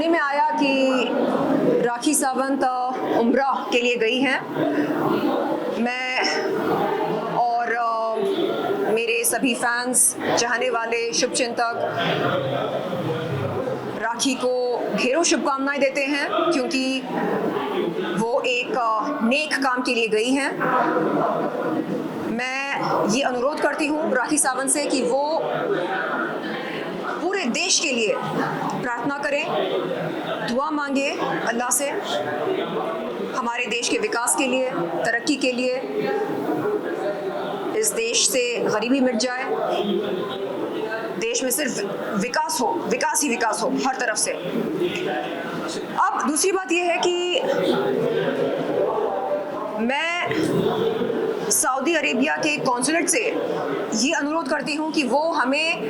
सुनने में आया कि राखी सावंत उम्रा के लिए गई हैं। मैं और मेरे सभी फैंस, चाहने वाले, शुभचिंतक राखी को ढेरों शुभकामनाएं देते हैं, क्योंकि वो एक नेक काम के लिए गई हैं। मैं ये अनुरोध करती हूँ राखी सावंत से कि वो पूरे देश के लिए प्रार्थना करें, दुआ मांगे अल्लाह से, हमारे देश के विकास के लिए, तरक्की के लिए, इस देश से गरीबी मिट जाए, देश में सिर्फ विकास हो, विकास ही विकास हो हर तरफ से। अब दूसरी बात यह है कि मैं सऊदी अरेबिया के कॉन्सुलेट से ये अनुरोध करती हूँ कि वो हमें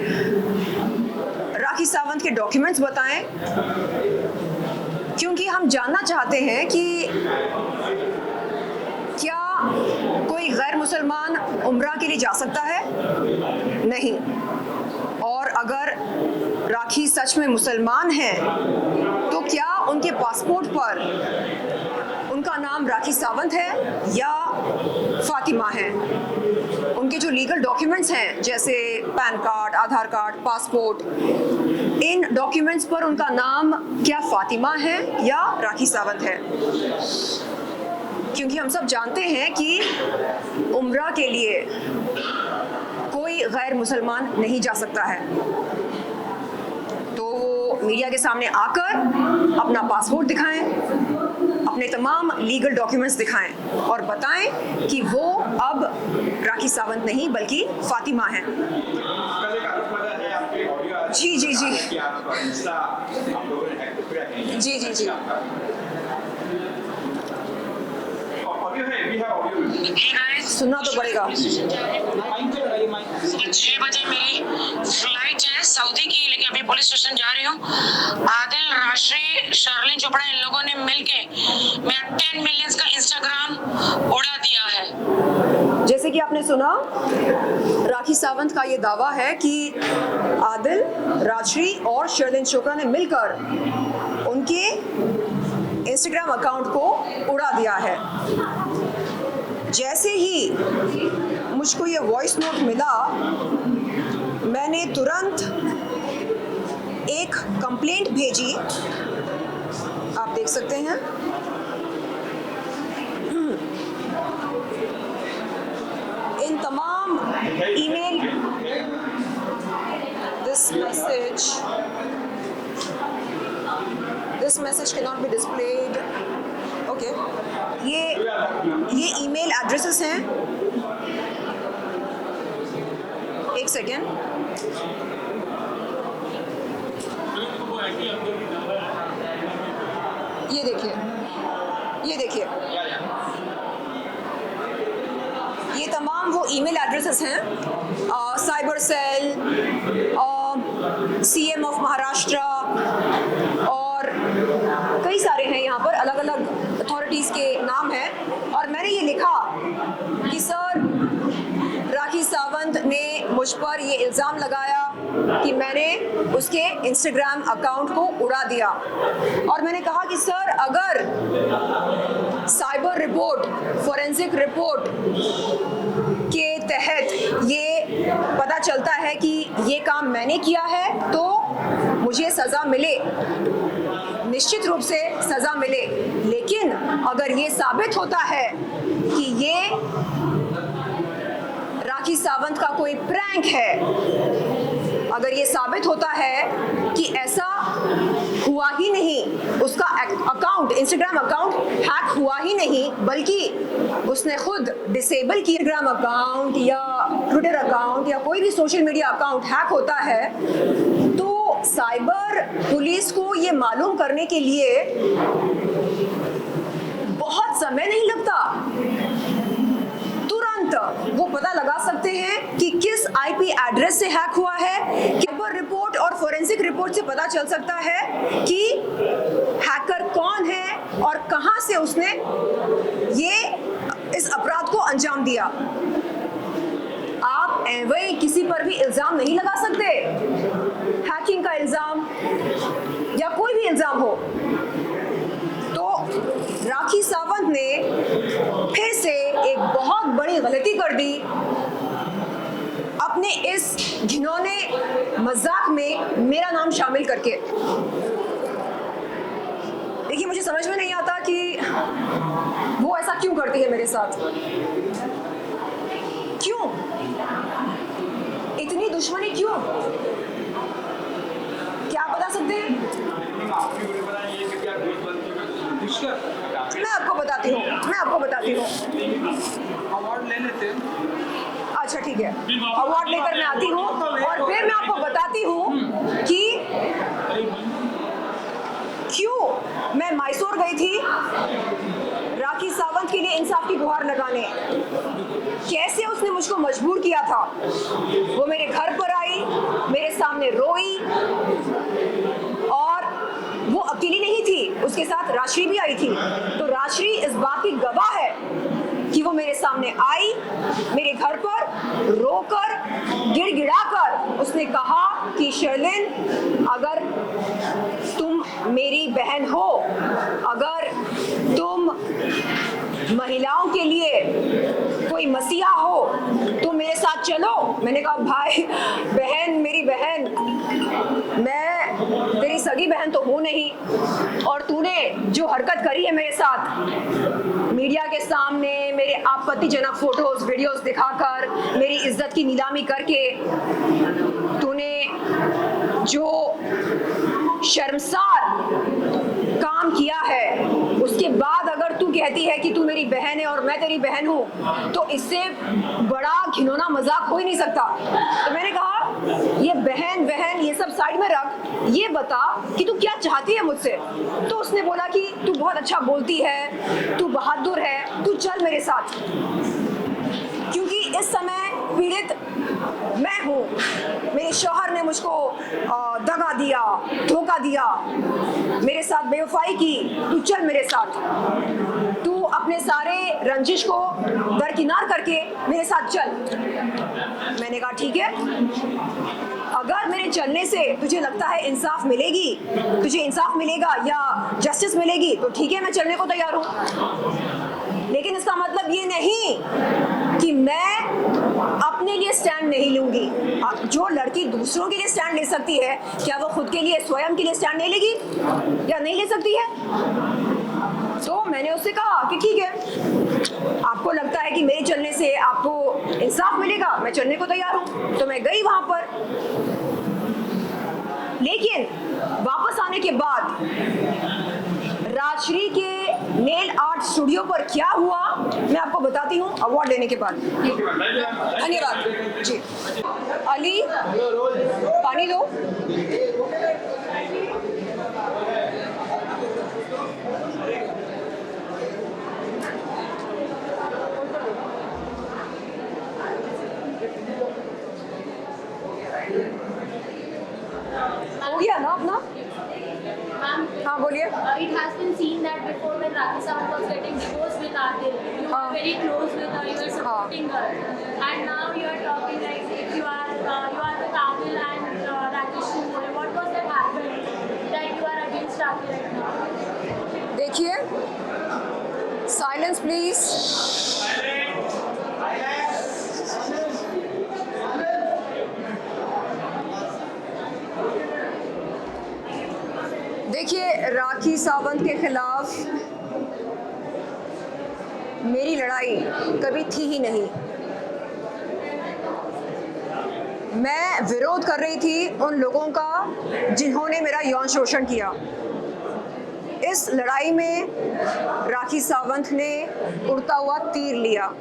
राखी सावंत के डॉक्यूमेंट्स बताएं, क्योंकि हम जानना चाहते हैं कि क्या कोई गैर मुसलमान उम्रा के लिए जा सकता है? नहीं। और अगर राखी सच में मुसलमान है तो क्या उनके पासपोर्ट पर उनका नाम राखी सावंत है या फातिमा है? उनके जो लीगल डॉक्यूमेंट्स हैं, जैसे पैन कार्ड, आधार कार्ड, पासपोर्ट, इन डॉक्यूमेंट्स पर उनका नाम क्या फातिमा है या राखी सावंत है? क्योंकि हम सब जानते हैं कि उम्रा के लिए कोई गैर मुसलमान नहीं जा सकता है। तो वो मीडिया के सामने आकर अपना पासपोर्ट दिखाएं, अपने तमाम लीगल डॉक्यूमेंट्स दिखाएं और बताएं कि वो अब राखी सावंत नहीं बल्कि फातिमा हैं। जी जी जी जी जी जी सुनना तो पड़ेगा। 6 बजे मेरी फ्लाइट है सऊदी की, लेकिन अभी पुलिस स्टेशन जा रही हूँ। आदिल, राशि, शर्लिन चोपड़ा, इन लोगों ने मिलके मेरा 10 मिलियंस का इंस्टाग्राम उड़ा दिया है। जैसे कि आपने सुना, राखी सावंत का ये दावा है कि आदिल, राजश्री और शर्लिन चोपड़ा ने मिलकर उनके इंस्टाग्राम अकाउंट को उड़ा दिया है। जैसे ही मुझको ये वॉइस नोट मिला, मैंने तुरंत एक कंप्लेंट भेजी, आप देख सकते हैं। इन तमाम email, this message cannot be displayed. Okay. ये ईमेल एड्रेसेस हैं। एक सेकेंड। ये देखिए, ये देखिए, ये तमाम वो ईमेल एड्रेसेस हैं। Cyber cell, CM of Maharashtra और कई सारे हैं यहाँ पर, अलग अलग अथॉरिटीज़ के नाम हैं। और मैंने ये लिखा कि सर, राखी सावंत ने मुझ पर ये इल्ज़ाम लगाया कि मैंने उसके इंस्टाग्राम अकाउंट को उड़ा दिया। और मैंने कहा कि सर, अगर साइबर रिपोर्ट, फॉरेंसिक रिपोर्ट के तहत ये पता चलता है कि ये काम मैंने किया है तो मुझे सज़ा मिले, निश्चित रूप से सज़ा मिले। लेकिन अगर ये साबित होता है कि ये राखी सावंत का कोई प्रैंक है, अगर ये साबित होता है कि ऐसा हुआ ही नहीं, उसका अकाउंट, इंस्टाग्राम अकाउंट हैक हुआ ही नहीं, बल्कि उसने खुद डिसेबल किया इंस्टाग्राम अकाउंट या ट्विटर अकाउंट या कोई भी सोशल मीडिया अकाउंट हैक होता है, तो साइबर पुलिस को ये मालूम करने के लिए बहुत समय नहीं लगता। तुरंत वो पता लगा सकते हैं कि किस आईपी एड्रेस से हैक हुआ है। साइबर रिपोर्ट और फोरेंसिक रिपोर्ट से पता चल सकता है कि हैकर कौन है और कहां से उसने ये इस अपराध को अंजाम दिया। आप वही किसी पर भी इल्जाम नहीं लगा सकते, हैकिंग का इल्जाम या कोई भी इल्जाम हो। तो राखी सावंत ने फिर से एक बहुत बड़ी गलती कर दी अपने इस घिनौने मजाक में मेरा नाम शामिल करके। देखिए, मुझे समझ में नहीं आता कि वो ऐसा क्यों करती है मेरे साथ। क्यों इतनी दुश्मनी, क्यों? क्या आप बता सकते हैं? मैं आपको बताती हूँ, अवार्ड ले लेते। अच्छा ठीक है, अवार्ड लेकर मैं आती हूँ और फिर मैं आपको बताती हूँ कि क्यों मैं मैसूर गई थी राखी सावंत के लिए इंसाफ की गुहार लगाने। कैसे उसने मुझको मजबूर किया था। वो मेरे घर पर आई, मेरे सामने रोई, और वो अकेली नहीं थी, उसके साथ राशि भी आई थी। तो राशि इस बात की गवाह है कि वो मेरे सामने आई, मेरे घर पर रोकर, गिड़गिड़ाकर उसने कहा कि शर्लिन, अगर तुम मेरी बहन हो, अगर तुम महिलाओं के लिए कोई मसीहा हो, तो मेरे साथ चलो। मैंने कहा भाई, बहन, मेरी बहन, मैं तेरी सगी बहन तो हूँ नहीं, और तूने जो हरकत करी है मेरे साथ मीडिया के सामने, मेरे आपत्तिजनक फोटोज वीडियोस दिखाकर, मेरी इज्जत की नीलामी करके, तूने जो शर्मसार काम किया है, उसके बाद अगर तू कहती है कि तू मेरी बहन है और मैं तेरी बहन हूँ, तो इससे बड़ा घिनौना मजाक हो ही नहीं सकता। तो मैंने कहा ये बहन बहन ये सब साइड में रख, ये बता कि तू क्या चाहती है मुझसे। तो उसने बोला कि तू बहुत अच्छा बोलती है, तू बहादुर है, तू चल मेरे साथ। क्योंकि इस समय पीड़ित मैं हूँ, मेरे शौहर ने मुझको दगा दिया, धोखा दिया, मेरे साथ बेवफाई की, तू चल मेरे साथ, तू अपने सारे रंजिश को दरकिनार करके मेरे साथ चल। मैंने कहा ठीक है, अगर मेरे चलने से तुझे लगता है इंसाफ मिलेगी, तुझे इंसाफ मिलेगा या जस्टिस मिलेगी, तो ठीक है, मैं चलने को तैयार हूँ। लेकिन इसका मतलब ये नहीं कि मैं अपने लिए स्टैंड नहीं लूंगी। जो लड़की दूसरों के लिए स्टैंड ले सकती है, क्या वो खुद के लिए, स्वयं के लिए स्टैंड नहीं लेगी या नहीं ले सकती है? तो मैंने उससे कहा कि ठीक है, आपको लगता है कि मेरे चलने से आपको इंसाफ मिलेगा, मैं चलने को तैयार हूँ। तो मैं गई वहां पर, लेकिन वापस आने के बाद राजश्री के नेल आर्ट स्टूडियो पर क्या हुआ मैं आपको बताती हूँ अवार्ड लेने के बाद। धन्यवाद जी। अली, पानी दो। हो गया ना अपना? हाँ बोलिए। It has been seen that before when Rakhi Sawant was getting divorced with Adil, you were very close with her, you were supporting her, and now you are talking like if you are with Adil and Rakesh Shinwale. What was that happened that you are against Rakhi right now? देखिए, silence please. देखिए, राखी सावंत के खिलाफ मेरी लड़ाई कभी थी ही नहीं। मैं विरोध कर रही थी उन लोगों का जिन्होंने मेरा यौन शोषण किया। इस लड़ाई में राखी सावंत ने उड़ता हुआ तीर लिया।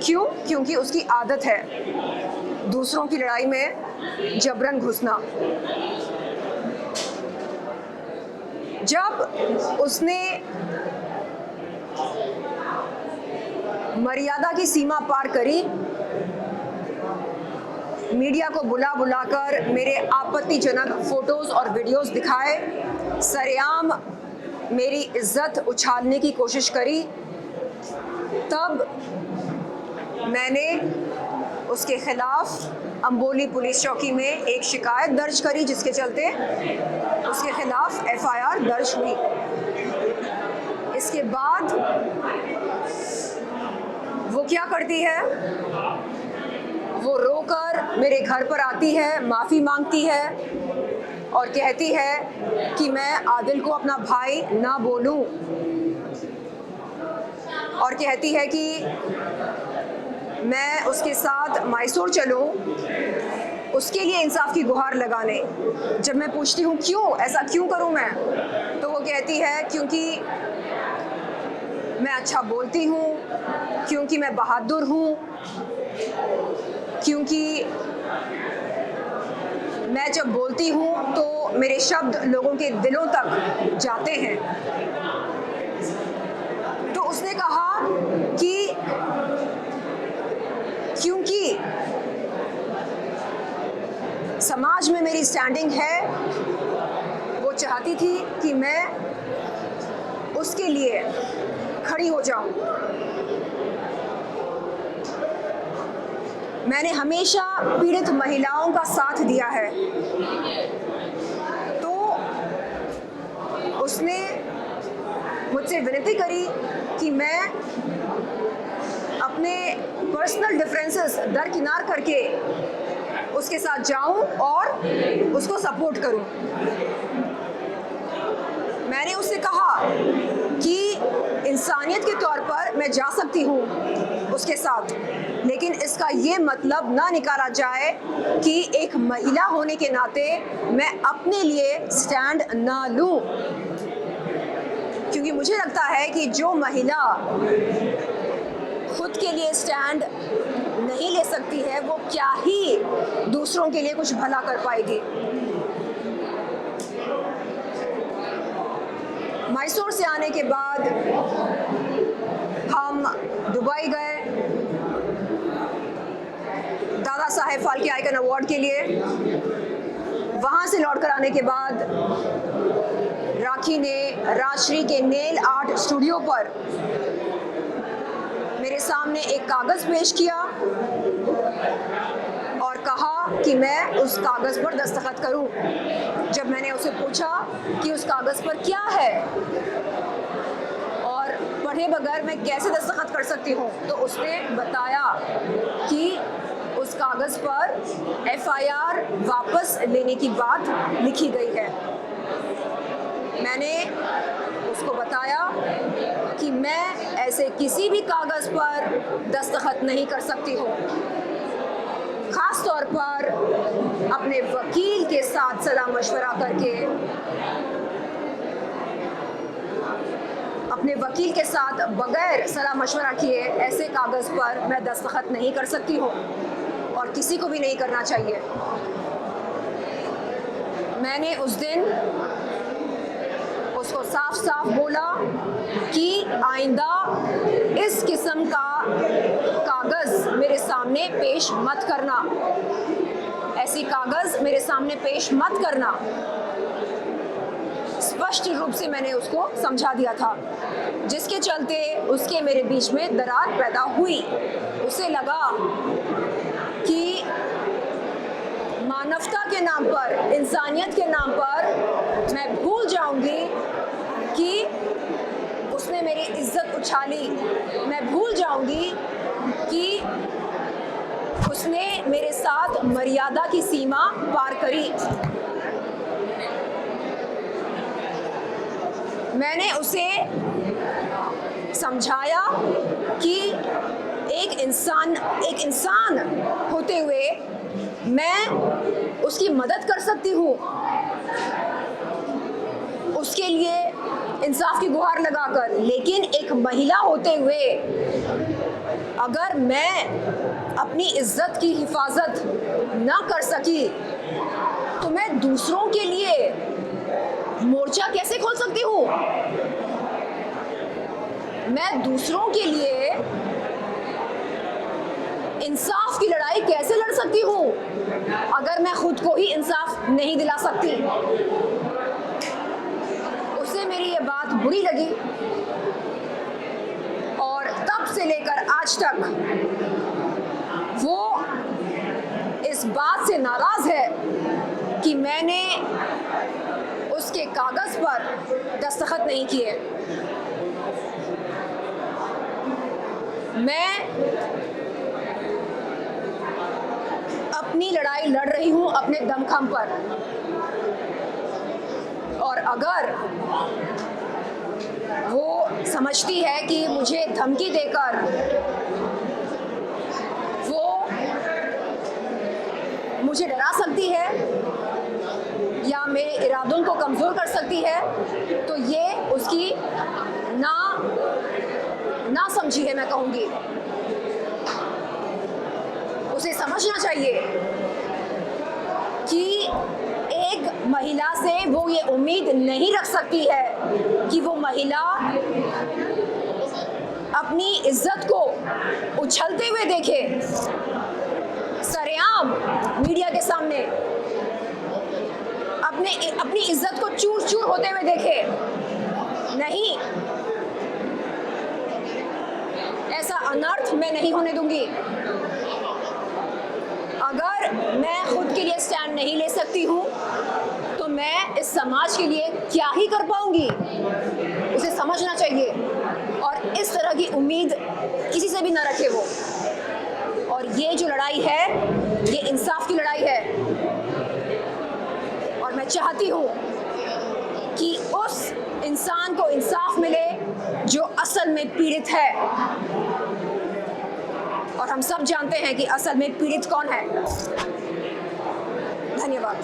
क्यों? क्योंकि उसकी आदत है दूसरों की लड़ाई में जबरन घुसना। जब उसने मर्यादा की सीमा पार करी, मीडिया को बुला बुलाकर मेरे आपत्तिजनक फोटोज और वीडियोस दिखाए, सरेआम मेरी इज्जत उछालने की कोशिश करी, तब मैंने उसके खिलाफ अंबोली पुलिस चौकी में एक शिकायत दर्ज करी, जिसके चलते उसके खिलाफ FIR दर्ज हुई। इसके बाद वो क्या करती है, वो रोकर मेरे घर पर आती है, माफ़ी मांगती है और कहती है कि मैं आदिल को अपना भाई ना बोलूं, और कहती है कि मैं उसके साथ मैसूर चलूं उसके लिए इंसाफ की गुहार लगाने। जब मैं पूछती हूँ क्यों, ऐसा क्यों करूँ मैं, तो वो कहती है क्योंकि मैं अच्छा बोलती हूँ, क्योंकि मैं बहादुर हूँ, क्योंकि मैं जब बोलती हूँ तो मेरे शब्द लोगों के दिलों तक जाते हैं। तो उसने कहा कि क्योंकि समाज में मेरी स्टैंडिंग है, वो चाहती थी कि मैं उसके लिए खड़ी हो जाऊं। मैंने हमेशा पीड़ित महिलाओं का साथ दिया है। तो उसने मुझसे विनती करी कि मैं अपने पर्सनल डिफरेंसेस दरकिनार करके उसके साथ जाऊं और उसको सपोर्ट करूं। मैंने उससे कहा कि इंसानियत के तौर पर मैं जा सकती हूं उसके साथ, लेकिन इसका ये मतलब ना निकाला जाए कि एक महिला होने के नाते मैं अपने लिए स्टैंड ना लूं, क्योंकि मुझे लगता है कि जो महिला खुद के लिए स्टैंड नहीं ले सकती है वो क्या ही दूसरों के लिए कुछ भला कर पाएगी। मैसूर से आने के बाद हम दुबई गए दादा साहेब फाल्के आइकन अवार्ड के लिए। वहाँ से लौट कर आने के बाद राखी ने राजश्री के नेल आर्ट स्टूडियो पर मेरे सामने एक कागज़ पेश किया और कहा कि मैं उस कागज़ पर दस्तखत करूं। जब मैंने उसे पूछा कि उस कागज़ पर क्या है और पढ़े बगैर मैं कैसे दस्तखत कर सकती हूं, तो उसने बताया कि उस कागज़ पर FIR वापस लेने की बात लिखी गई है। मैंने उसको बताया कि मैं ऐसे किसी भी कागज़ पर दस्तखत नहीं कर सकती हूँ, ख़ास तौर पर अपने वकील के साथ सलाह मशवरा करके, अपने वकील के साथ बगैर सलाह मशवरा किए ऐसे कागज़ पर मैं दस्तखत नहीं कर सकती हूँ और किसी को भी नहीं करना चाहिए। मैंने उस दिन उसको साफ साफ बोला कि आइंदा इस किस्म का कागज़ मेरे सामने पेश मत करना, ऐसी कागज़ मेरे सामने पेश मत करना। स्पष्ट रूप से मैंने उसको समझा दिया था, जिसके चलते उसके मेरे बीच में दरार पैदा हुई। उसे लगा कि मानवता के नाम पर, इंसानियत के नाम पर मैं भूल जाऊंगी कि उसने मेरी इज्जत उछाली, मैं भूल जाऊंगी कि उसने मेरे साथ मर्यादा की सीमा पार करी। मैंने उसे समझाया कि एक इंसान होते हुए मैं उसकी मदद कर सकती हूँ, उसके लिए इंसाफ की गुहार लगाकर, लेकिन एक महिला होते हुए अगर मैं अपनी इज्जत की हिफाजत ना कर सकी तो मैं दूसरों के लिए मोर्चा कैसे खोल सकती हूँ? मैं दूसरों के लिए इंसाफ की लड़ाई कैसे लड़ सकती हूँ अगर मैं खुद को ही इंसाफ नहीं दिला सकती? उसे मेरी ये बात बुरी लगी और तब से लेकर आज तक वो इस बात से नाराज है कि मैंने उसके कागज पर दस्तखत नहीं किए। मैं अपनी लड़ाई लड़ रही हूं अपने दमखम पर, और अगर वो समझती है कि मुझे धमकी देकर वो मुझे डरा सकती है या मेरे इरादों को कमज़ोर कर सकती है, तो ये उसकी ना समझी है, मैं कहूँगी। उसे समझना चाहिए कि एक महिला से वो ये उम्मीद नहीं रख सकती है कि वो महिला अपनी इज्जत को उछलते हुए देखे सरेआम मीडिया के सामने, अपनी इज्जत को चूर चूर होते हुए देखे। नहीं, ऐसा अनर्थ मैं नहीं होने दूंगी। अगर मैं खुद के लिए स्टैंड नहीं ले सकती हूँ तो मैं इस समाज के लिए क्या ही कर पाऊंगी, उसे समझना चाहिए। और इस तरह की उम्मीद किसी से भी ना रखे वो। और ये जो लड़ाई है, ये इंसाफ की लड़ाई है, और मैं चाहती हूँ कि उस इंसान को इंसाफ मिले जो असल में पीड़ित है। और हम सब जानते हैं कि असल में पीड़ित कौन है। धन्यवाद।